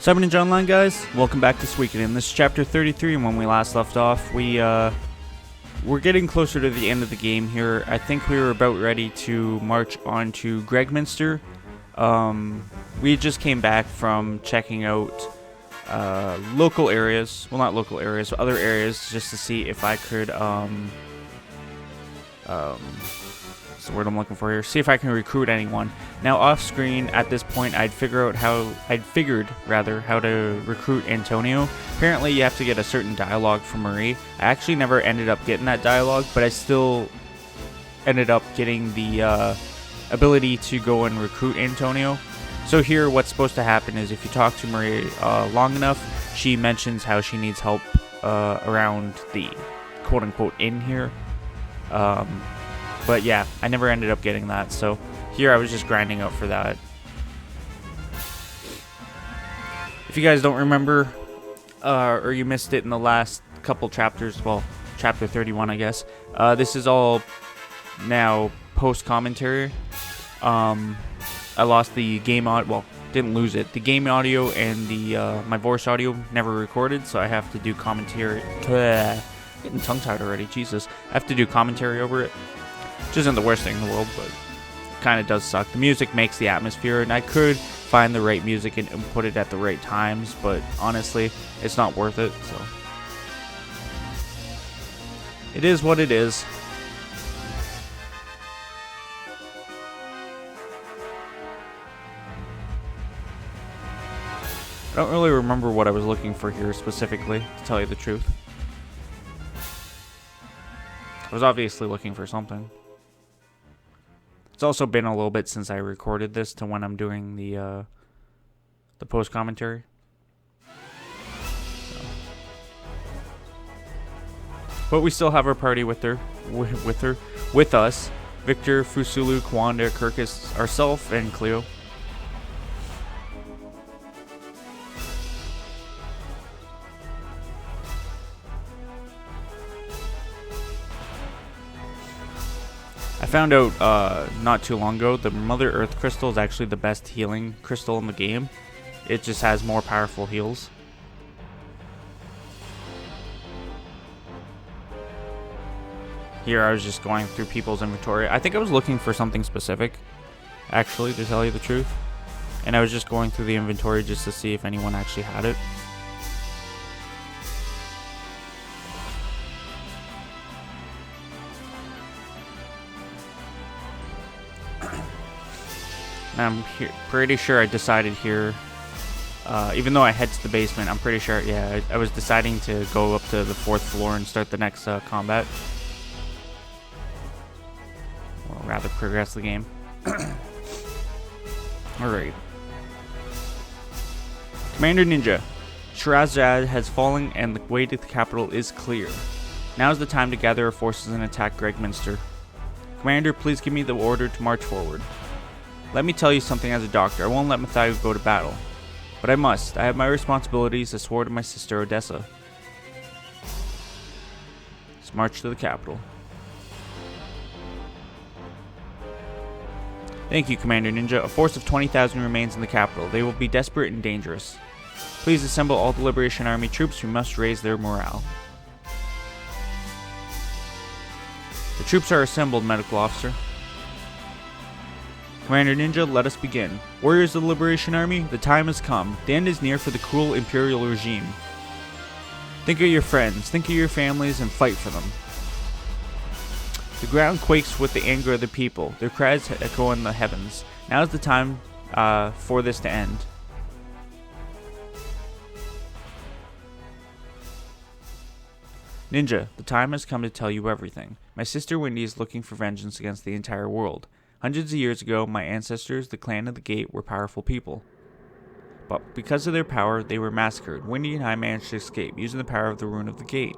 Cyber Ninja Online, guys, welcome back to Suikoden. This is chapter 33, and when we last left off, we're getting closer to the end of the game here. I think we were about ready to march on to Gregminster. We just came back from checking out local areas, well, not local areas, but other areas, just to see if I could, what's the word I'm looking for here? See if I can recruit anyone. Now, off screen at this point, I'd figured how to recruit Antonio. Apparently, you have to get a certain dialogue from Marie. I actually never ended up getting that dialogue, but I still ended up getting the ability to go and recruit Antonio. So here, what's supposed to happen is if you talk to Marie long enough, she mentions how she needs help around the quote-unquote inn here. But yeah, I never ended up getting that, so here I was just grinding out for that. If you guys don't remember, or you missed it in the last couple chapters, well, chapter 31 I guess, this is all now post-commentary. I lost the game audio, well, didn't lose it. The game audio and the my voice audio never recorded, so I have to do commentary. Getting tongue-tied already, Jesus. I have to do commentary over it. Which isn't the worst thing in the world, but kind of does suck. The music makes the atmosphere, and I could find the right music and put it at the right times, but honestly, it's not worth it, so. It is what it is. I don't really remember what I was looking for here specifically, to tell you the truth. I was obviously looking for something. It's also been a little bit since I recorded this to when I'm doing the post commentary. So. But we still have our party with us. Victor, Fusulu, Kwanda, Kirkus, ourselves, and Cleo. I found out not too long ago the Mother Earth crystal is actually the best healing crystal in the game. It just has more powerful heals. Here I was just going through people's inventory. I think I was looking for something specific, actually, to tell you the truth. And I was just going through the inventory just to see if anyone actually had it. I'm pretty sure I decided here, even though I head to the basement, I'm pretty sure, yeah, I was deciding to go up to the 4th floor and start the next combat. Or rather, progress the game. Alright. Commander Ninja, Shirazad has fallen and the way to the capital is clear. Now is the time to gather our forces and attack Gregminster. Commander, please give me the order to march forward. Let me tell you something as a doctor. I won't let Matthew go to battle. But I must. I have my responsibilities as swore to my sister Odessa. Let's march to the capital. Thank you, Commander Ninja. A force of 20,000 remains in the capital. They will be desperate and dangerous. Please assemble all the Liberation Army troops. We must raise their morale. The troops are assembled, Medical Officer. Commander Ninja, let us begin. Warriors of the Liberation Army, the time has come. The end is near for the cruel Imperial regime. Think of your friends, think of your families, and fight for them. The ground quakes with the anger of the people. Their cries echo in the heavens. Now is the time for this to end. Ninja, the time has come to tell you everything. My sister Wendy is looking for vengeance against the entire world. Hundreds of years ago, my ancestors, the clan of the Gate, were powerful people. But because of their power, they were massacred. Wendy and I managed to escape, using the power of the Rune of the Gate.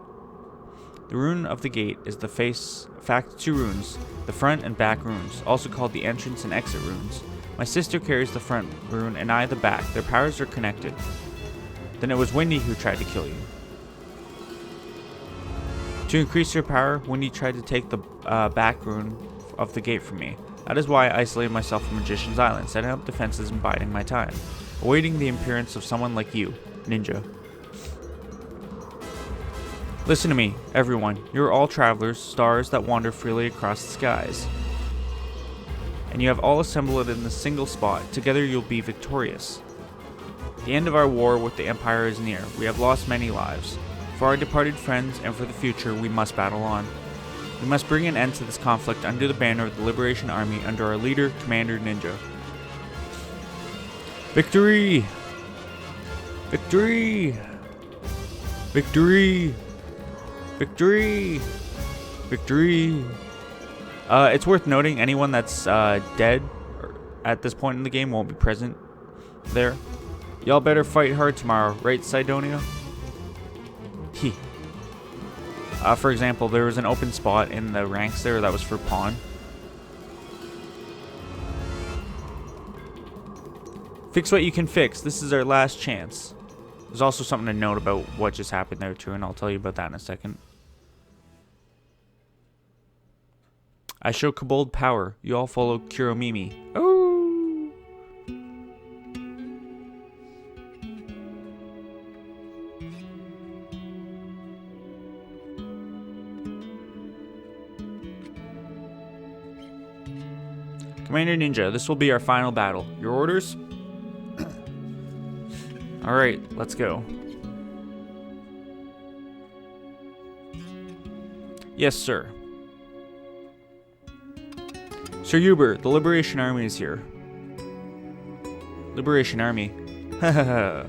The Rune of the Gate is the fact 2 runes, the front and back runes, also called the entrance and exit runes. My sister carries the front rune and I the back. Their powers are connected. Then it was Wendy who tried to kill you. To increase her power, Wendy tried to take the back rune of the gate from me. That is why I isolated myself from Magician's Island, setting up defenses and biding my time. awaiting the appearance of someone like you, ninja. Listen to me, everyone. You're all travelers, stars that wander freely across the skies. And you have all assembled in a single spot. Together you'll be victorious. The end of our war with the Empire is near. We have lost many lives. For our departed friends and for the future, we must battle on. We must bring an end to this conflict under the banner of the Liberation Army under our leader, Commander Ninja. Victory! Victory! Victory! Victory! Victory! It's worth noting anyone that's dead at this point in the game won't be present there. Y'all better fight hard tomorrow, right, Sidonia? For example, there was an open spot in the ranks there that was for pawn. Fix what you can fix. This is our last chance. There's also something to note about what just happened there too, and I'll tell you about that in a second. I show Kobold power. You all follow Kuromimi. Oh! Commander Ninja, this will be our final battle. Your orders? Alright, let's go. Yes, sir. Sir Uber, the Liberation Army is here. Liberation Army? Hahaha.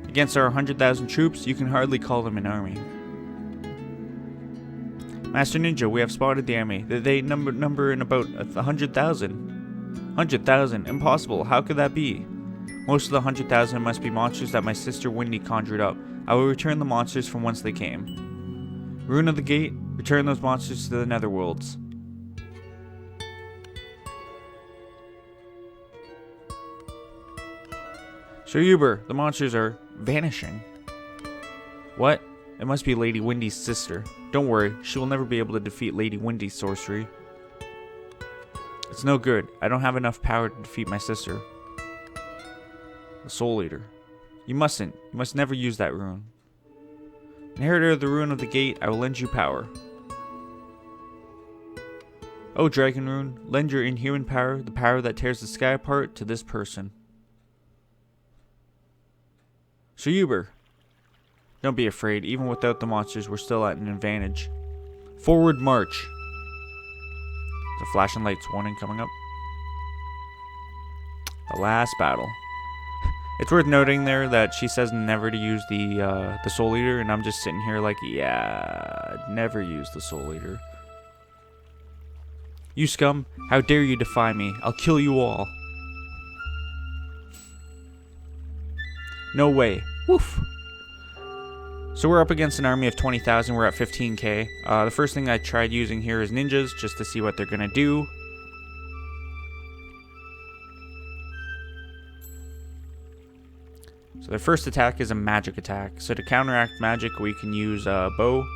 Against our 100,000 troops, you can hardly call them an army. Master Ninja, we have spotted the army. They number in about 100,000. 100,000? Impossible. How could that be? Most of the 100,000 must be monsters that my sister Wendy conjured up. I will return the monsters from whence they came. Rune of the Gate, return those monsters to the Netherworlds. Sir Uber, the monsters are vanishing. What? It must be Lady Wendy's sister. Don't worry, she will never be able to defeat Lady Wendy's sorcery. It's no good. I don't have enough power to defeat my sister. The Soul Eater. You mustn't. You must never use that rune. Inheritor of the Rune of the Gate, I will lend you power. Oh, Dragon Rune, lend your inhuman power, the power that tears the sky apart, to this person. Sir Uber. Don't be afraid. Even without the monsters, we're still at an advantage. Forward march. The flashing lights warning coming up. The last battle. It's worth noting there that she says never to use the Soul Eater, and I'm just sitting here like, yeah, never use the Soul Eater. You scum, how dare you defy me? I'll kill you all. No way. Woof. So we're up against an army of 20,000. We're at 15k. The first thing I tried using here is ninjas, just to see what they're going to do. So their first attack is a magic attack. So to counteract magic, we can use bow.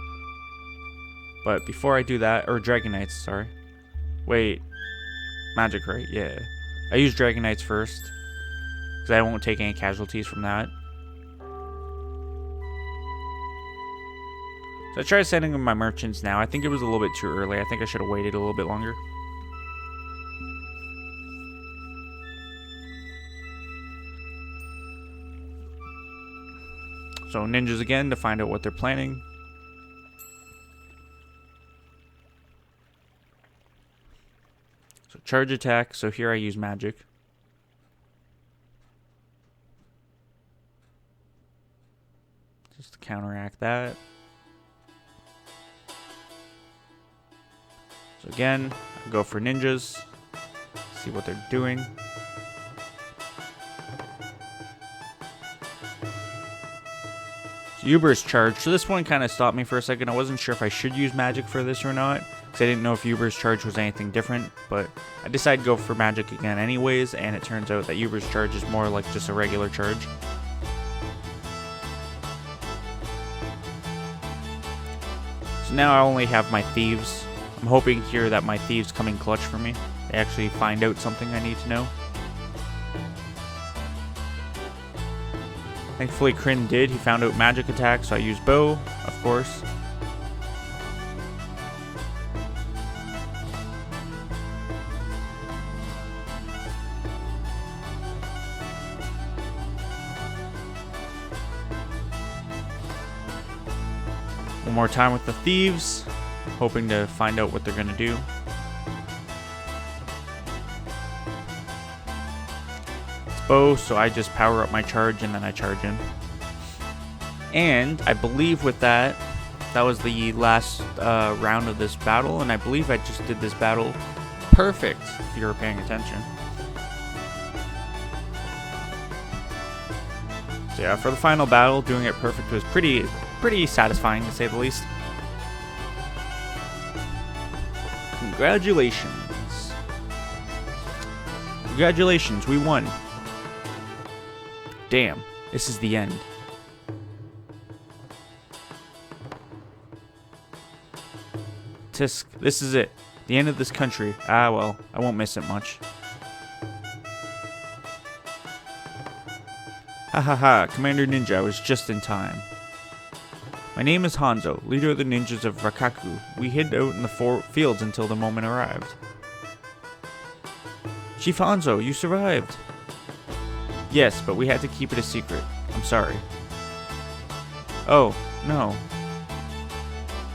But before I do that, or Dragon Knights, sorry. Wait, magic, right? Yeah. I use Dragon Knights first, because I won't take any casualties from that. So I tried sending them my merchants now. I think it was a little bit too early. I think I should have waited a little bit longer. So ninjas again to find out what they're planning. So charge attack. So here I use magic. Just to counteract that. So again, I go for ninjas. See what they're doing. So Uber's charge. So this one kind of stopped me for a second. I wasn't sure if I should use magic for this or not, because I didn't know if Uber's charge was anything different. But I decided to go for magic again anyways, and it turns out that Uber's charge is more like just a regular charge. So now I only have my thieves. I'm hoping here that my thieves come in clutch for me. They actually find out something I need to know. Thankfully, Kryn did. He found out magic attack, so I used bow, of course. One more time with the thieves, hoping to find out what they're going to do. It's bow, so I just power up my charge and then I charge in. And I believe with that, that was the last round of this battle, and I believe I just did this battle perfect, if you were paying attention. So yeah, for the final battle, doing it perfect was pretty satisfying, to say the least. Congratulations. Congratulations, we won. Damn, this is the end. Tisk, this is it. The end of this country. Ah, well, I won't miss it much. Ha ha ha, Commander Ninja, I was just in time. My name is Hanzo, leader of the ninjas of Rakaku. We hid out in the fields until the moment arrived. Chief Hanzo, you survived. Yes, but we had to keep it a secret. I'm sorry. Oh, no.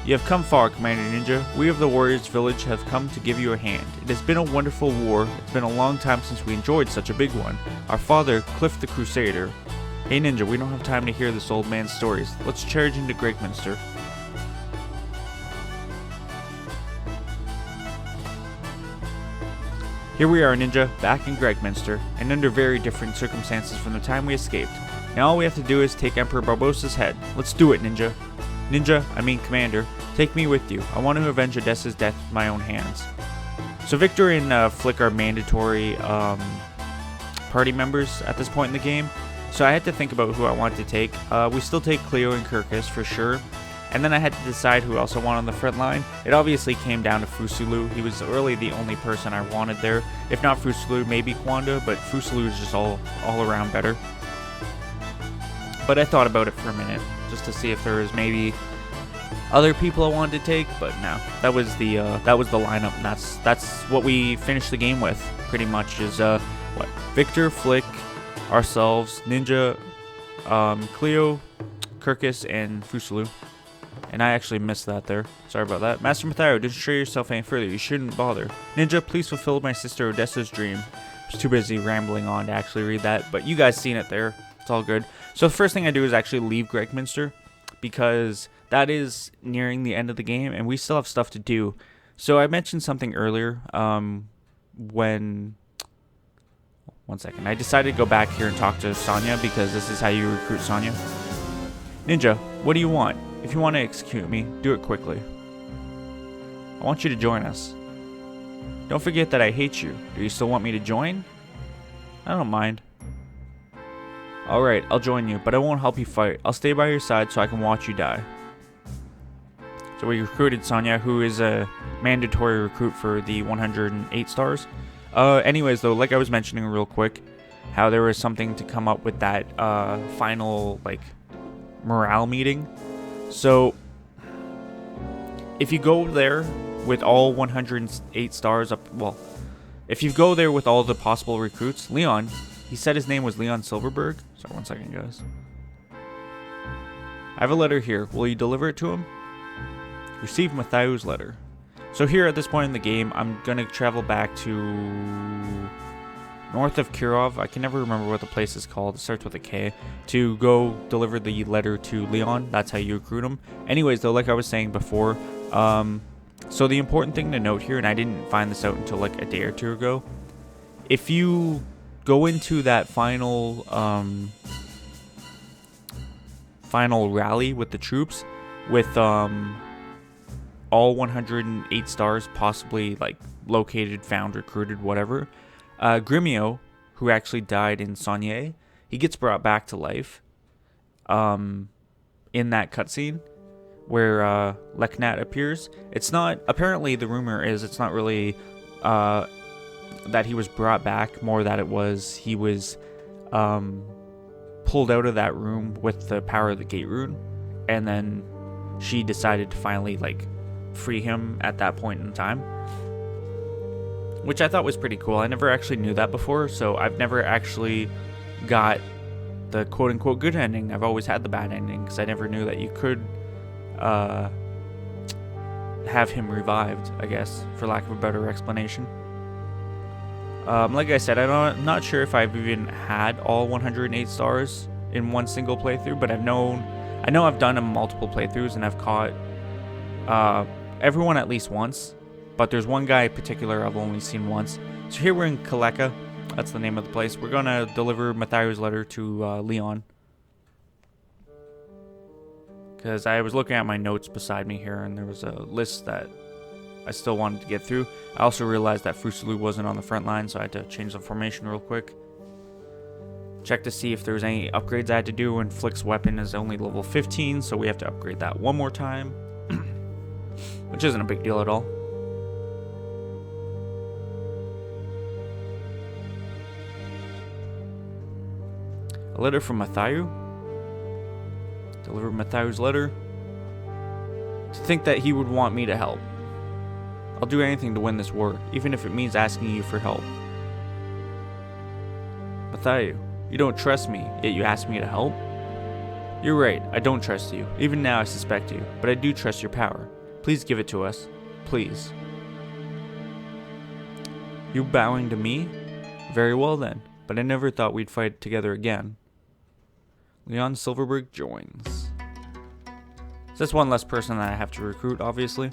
You have come far, Commander Ninja. We of the Warriors Village have come to give you a hand. It has been a wonderful war. It's been a long time since we enjoyed such a big one. Our father, Cliff the Crusader. Hey Ninja, we don't have time to hear this old man's stories. Let's charge into Gregminster. Here we are, Ninja, back in Gregminster, and under very different circumstances from the time we escaped. Now all we have to do is take Emperor Barbossa's head. Let's do it, Ninja. Ninja, I mean Commander, take me with you. I want to avenge Odessa's death with my own hands. So Victor and Flick are mandatory party members at this point in the game. So I had to think about who I wanted to take. We still take Cleo and Kirkus for sure. And then I had to decide who else I wanted on the front line. It obviously came down to Fusulu. He was really the only person I wanted there. If not Fusulu, maybe Kwanda, but Fusulu is just all around better. But I thought about it for a minute, just to see if there was maybe other people I wanted to take, but no. That was the lineup, and that's what we finished the game with, pretty much, is what? Victor, Flick, ourselves, Ninja, Cleo, Kirkus, and Fusulu. And I actually missed that there. Sorry about that. Master Mathayo, don't stray yourself any further. You shouldn't bother. Ninja, please fulfill my sister Odessa's dream. I was too busy rambling on to actually read that, but you guys seen it there. It's all good. So the first thing I do is actually leave Gregminster, because that is nearing the end of the game, and we still have stuff to do. So I mentioned something earlier, when... One second. I decided to go back here and talk to Sonya, because this is how you recruit Sonya. Ninja, what do you want? If you want to execute me, do it quickly. I want you to join us. Don't forget that I hate you. Do you still want me to join? I don't mind. Alright, I'll join you, but I won't help you fight. I'll stay by your side so I can watch you die. So we recruited Sonya, who is a mandatory recruit for the 108 stars. Anyways, though, like I was mentioning real quick, how there was something to come up with that final, like, morale meeting. So, if you go there with all 108 stars up, well, if you go there with all the possible recruits, Leon, he said his name was Leon Silverberg. Sorry, one second, guys. I have a letter here. Will you deliver it to him? Receive Mathayo's letter. So here at this point in the game, I'm going to travel back to north of Kirov. I can never remember what the place is called. It starts with a K. To go deliver the letter to Leon. That's how you recruit him. Anyways, though, like I was saying before, so the important thing to note here, and I didn't find this out until like a day or two ago, if you go into that final rally with the troops with all 108 stars possibly like located, found, recruited, whatever, Gremio, who actually died in Saunier, he gets brought back to life in that cutscene where Leknat appears. It's not, apparently the rumor is it's not really that he was brought back, more that it was he was pulled out of that room with the power of the gate rune, and then she decided to finally like free him at that point in time, which I thought was pretty cool. I never actually knew that before, so I've never actually got the quote-unquote good ending. I've always had the bad ending because I never knew that you could have him revived, I guess, for lack of a better explanation. Like I said, I'm not sure if I've even had all 108 stars in one single playthrough, but I know I've done multiple playthroughs and I've caught everyone at least once, but there's one guy in particular I've only seen once. So here we're in Kaleka. That's the name of the place. We're gonna deliver Matthew's letter to Leon, because I was looking at my notes beside me here, and there was a list that I still wanted to get through. I also realized that Fusulu wasn't on the front line, so I had to change the formation real quick. Check to see if there was any upgrades I had to do, and Flick's weapon is only level 15, so we have to upgrade that one more time, which isn't a big deal at all. A letter from Matthew. Deliver Matthew's letter. To think that he would want me to help. I'll do anything to win this war, even if it means asking you for help. Matthew, you don't trust me, yet you ask me to help? You're right, I don't trust you. Even now I suspect you, but I do trust your power. Please give it to us. Please. You bowing to me? Very well then, but I never thought we'd fight together again. Leon Silverberg joins. So that's one less person that I have to recruit, obviously.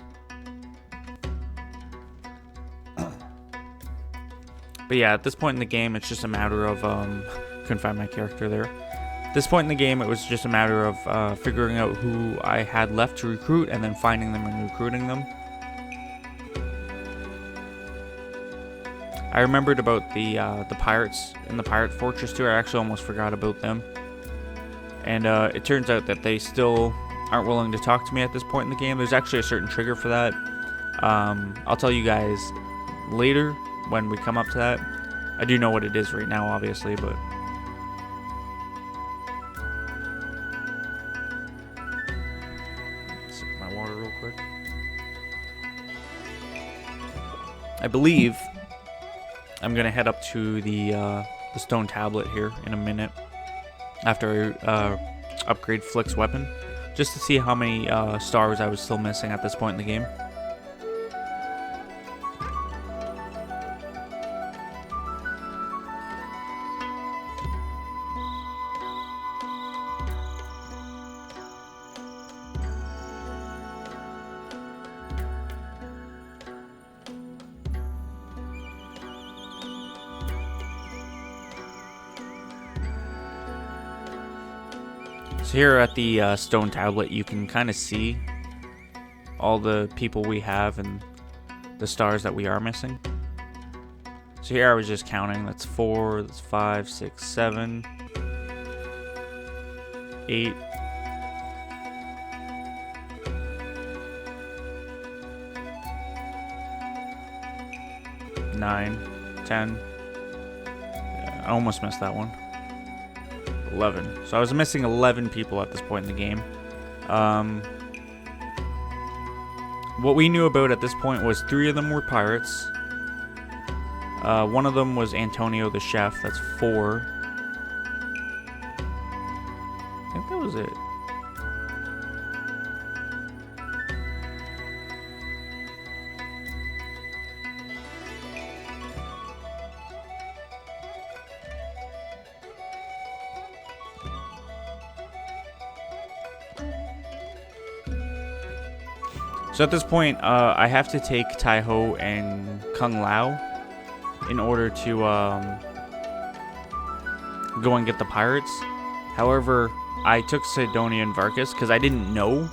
But yeah, at this point in the game, it's just a matter of, couldn't find my character there. At this point in the game, it was just a matter of figuring out who I had left to recruit, and then finding them and recruiting them. I remembered about the pirates in the pirate fortress too. I actually almost forgot about them. And it turns out that they still aren't willing to talk to me at this point in the game. There's actually a certain trigger for that. I'll tell you guys later when we come up to that. I do know what it is right now, obviously, but... sip my water real quick. I believe I'm going to head up to the stone tablet here in a minute after I upgrade Flick's weapon, just to see how many stars I was still missing at this point in the game. So here at the stone tablet, you can kind of see all the people we have and the stars that we are missing. So here I was just counting. That's 4, that's 5, 6, 7, 8. 9, 10. Yeah, I almost missed that one. 11. So I was missing 11 people at this point in the game. What we knew about at this point was 3 of them were pirates. One of them was Antonio the chef. That's 4. I think that was it. So at this point, I have to take Taiho and Kung Lao in order to go and get the pirates. However, I took Sidonia and Varkas because I didn't know.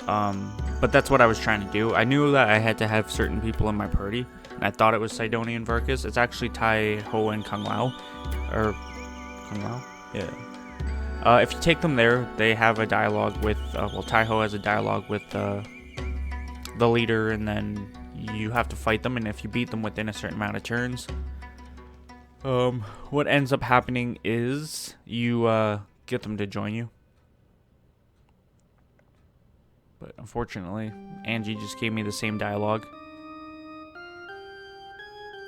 But that's what I was trying to do. I knew that I had to have certain people in my party, and I thought it was Sidonia and Varkas. It's actually Taiho and Kung Lao. Or Kung Lao? Yeah. If you take them there, they have a dialogue with, well, Taiho has a dialogue with the leader, and then you have to fight them, and if you beat them within a certain amount of turns, What ends up happening is you get them to join you. But unfortunately, Angie just gave me the same dialogue.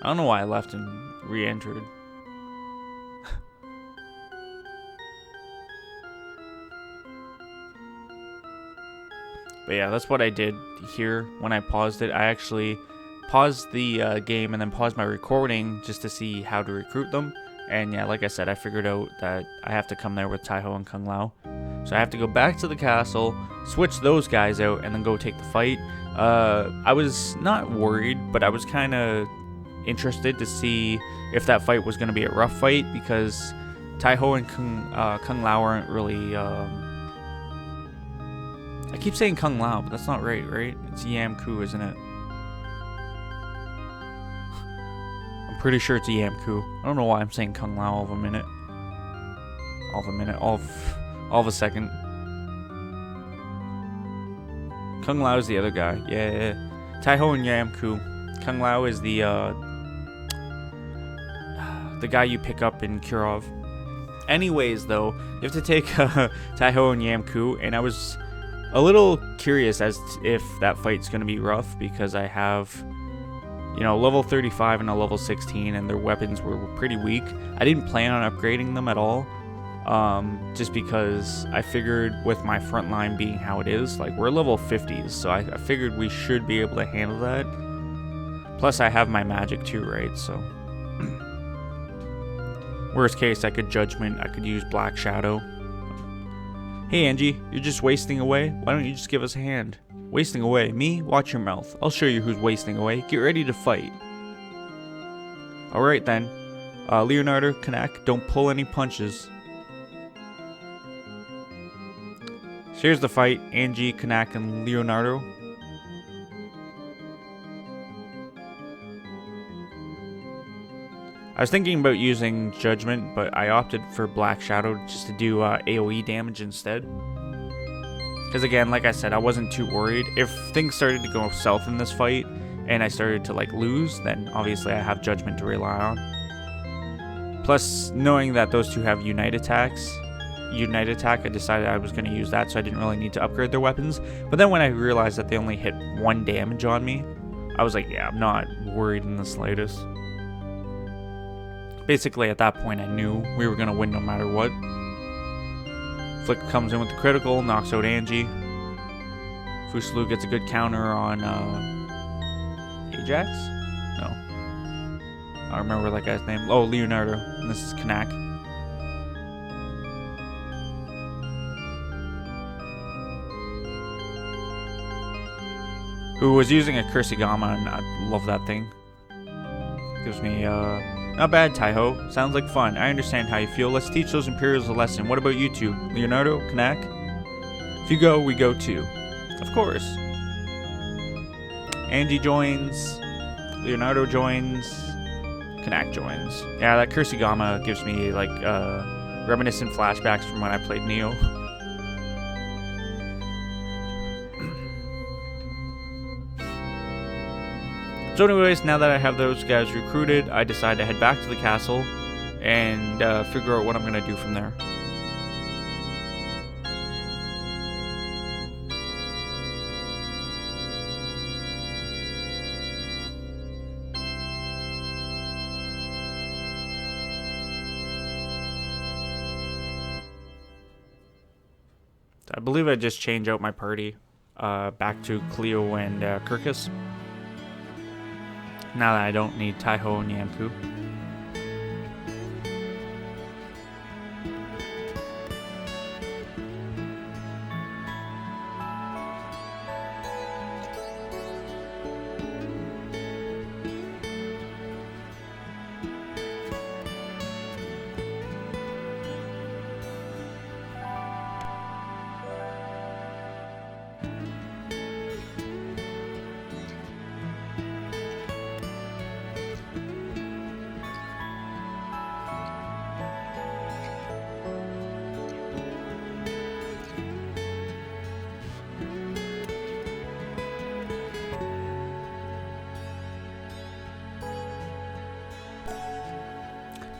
I don't know why I left and re-entered. But yeah, that's what I did here when I paused it. I actually paused the game and then paused my recording just to see how to recruit them. And yeah, like I said, I figured out that I have to come there with Taiho and Kung Lao. So I have to go back to the castle, switch those guys out, and then go take the fight. I was not worried, but I was kind of interested to see if that fight was going to be a rough fight, because Taiho and Kung Lao aren't really... I keep saying Kung Lao, but that's not right? It's Yam Ku, isn't it? I'm pretty sure it's Yam Ku. I don't know why I'm saying Kung Lao all of a minute. All of a second. Kung Lao is the other guy. Yeah. Taiho and Yam Ku. Kung Lao is the guy you pick up in Kurov. Anyways, though, you have to take Taiho and Yam Ku, and I was a little curious as to if that fight's going to be rough, because I have, level 35 and a level 16, and their weapons were pretty weak. I didn't plan on upgrading them at all, just because I figured with my front line being how it is, like, we're level 50s, so I figured we should be able to handle that. Plus, I have my magic too, right? So, worst case, I could Judgment, I could use Black Shadow. Hey Angie, you're just wasting away? Why don't you just give us a hand? Wasting away? Me? Watch your mouth. I'll show you who's wasting away. Get ready to fight. Alright then. Leonardo, Kanak, don't pull any punches. So here's the fight. Angie, Kanak, and Leonardo. I was thinking about using Judgment, but I opted for Black Shadow just to do AoE damage instead. Because again, like I said, I wasn't too worried. If things started to go south in this fight, and I started to lose, then obviously I have Judgment to rely on. Plus, knowing that those two have Unite Attack, I decided I was going to use that, so I didn't really need to upgrade their weapons. But then when I realized that they only hit 1 damage on me, I was like, yeah, I'm not worried in the slightest. Basically, at that point, I knew we were going to win no matter what. Flick comes in with the critical, knocks out Angie. Fuselu gets a good counter on Ajax? No. I don't remember that guy's name. Oh, Leonardo. And this is Kanak. Who was using a Kursigama, and I love that thing. Gives me, not bad, Taiho. Sounds like fun. I understand how you feel. Let's teach those Imperials a lesson. What about you two? Leonardo? Kanak? If you go, we go too. Of course. Angie joins. Leonardo joins. Kanak joins. Yeah, that Kursigama gives me, reminiscent flashbacks from when I played Neo. So anyways, now that I have those guys recruited, I decide to head back to the castle and figure out what I'm going to do from there. I believe I just changed out my party back to Cleo and Kirkus. Now that I don't need Taiho and Yamku.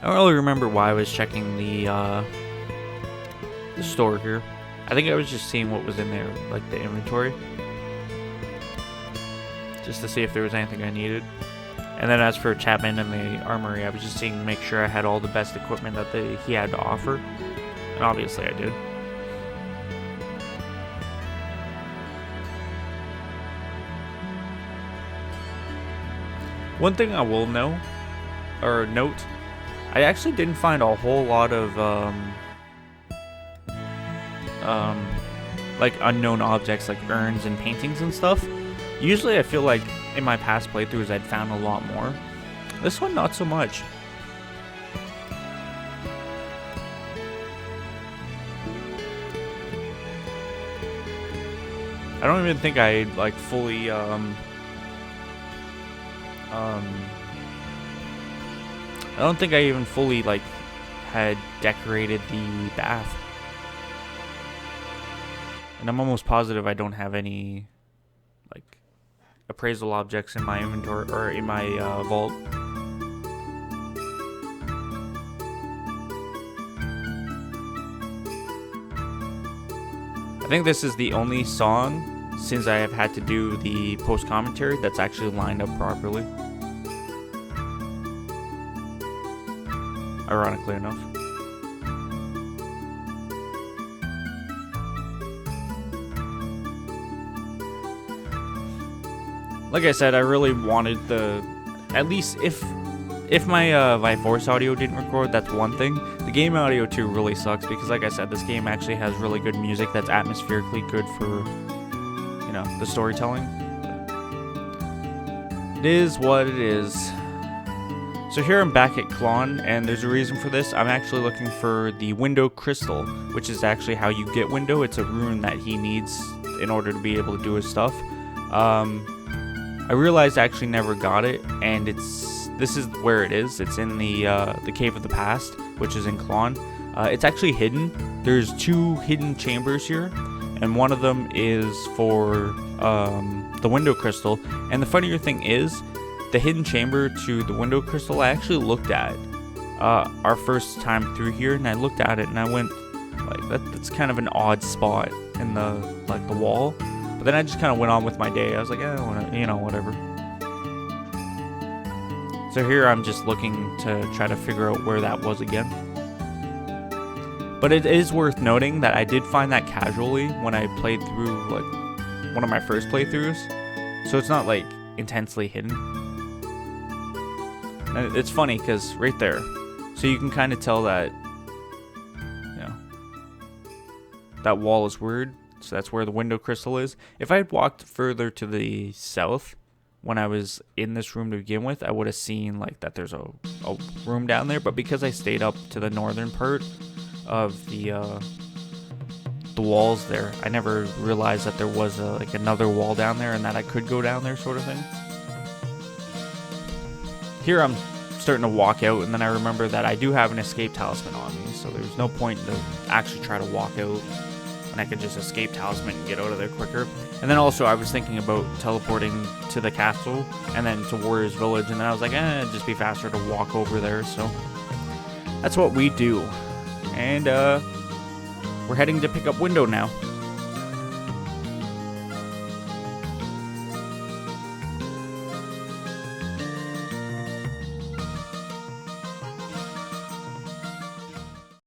I don't really remember why I was checking the store here. I think I was just seeing what was in there, like the inventory, just to see if there was anything I needed. And then as for Chapman and the armory, I was just seeing, make sure I had all the best equipment that he had to offer. And obviously I did. One thing I will note, I actually didn't find a whole lot of like unknown objects like urns and paintings and stuff. Usually I feel like in my past playthroughs I'd found a lot more. This one, not so much. I don't even think I like fully I don't think I even fully like had decorated the bath. And I'm almost positive I don't have any like appraisal objects in my inventory or in my vault. I think this is the only song since I have had to do the post commentary that's actually lined up properly. Ironically enough. Like I said, I really wanted at least if my voice audio didn't record, that's one thing. The game audio too really sucks because, like I said, this game actually has really good music that's atmospherically good for, you know, the storytelling. It is what it is. So here I'm back at Klon, and there's a reason for this. I'm actually looking for the Window Crystal, which is actually how you get Window. It's a rune that he needs in order to be able to do his stuff. I realized I actually never got it, and this is where it is. It's in the Cave of the Past, which is in Klon. It's actually hidden. There's 2 hidden chambers here, and one of them is for the Window Crystal. And the funnier thing is, the hidden chamber to the Window Crystal I actually looked at our first time through here, and I looked at it and I went like, that's kind of an odd spot in the wall. But then I just kind of went on with my day. I was like, you know, whatever. So here I'm just looking to try to figure out where that was again. But it is worth noting that I did find that casually when I played through like one of my first playthroughs. So it's not like intensely hidden. And it's funny because right there, so you can kind of tell that, you know, that wall is weird. So that's where the Window Crystal is. If I had walked further to the south when I was in this room to begin with, I would have seen like that there's a room down there. But because I stayed up to the northern part of the walls there, I never realized that there was like another wall down there and that I could go down there, sort of thing. Here I'm starting to walk out, and then I remember that I do have an escape talisman on me, so there's no point to actually try to walk out. And I could just escape talisman and get out of there quicker. And then also I was thinking about teleporting to the castle and then to Warrior's Village, and then I was like, it'd just be faster to walk over there. So that's what we do. And we're heading to pick up Window now.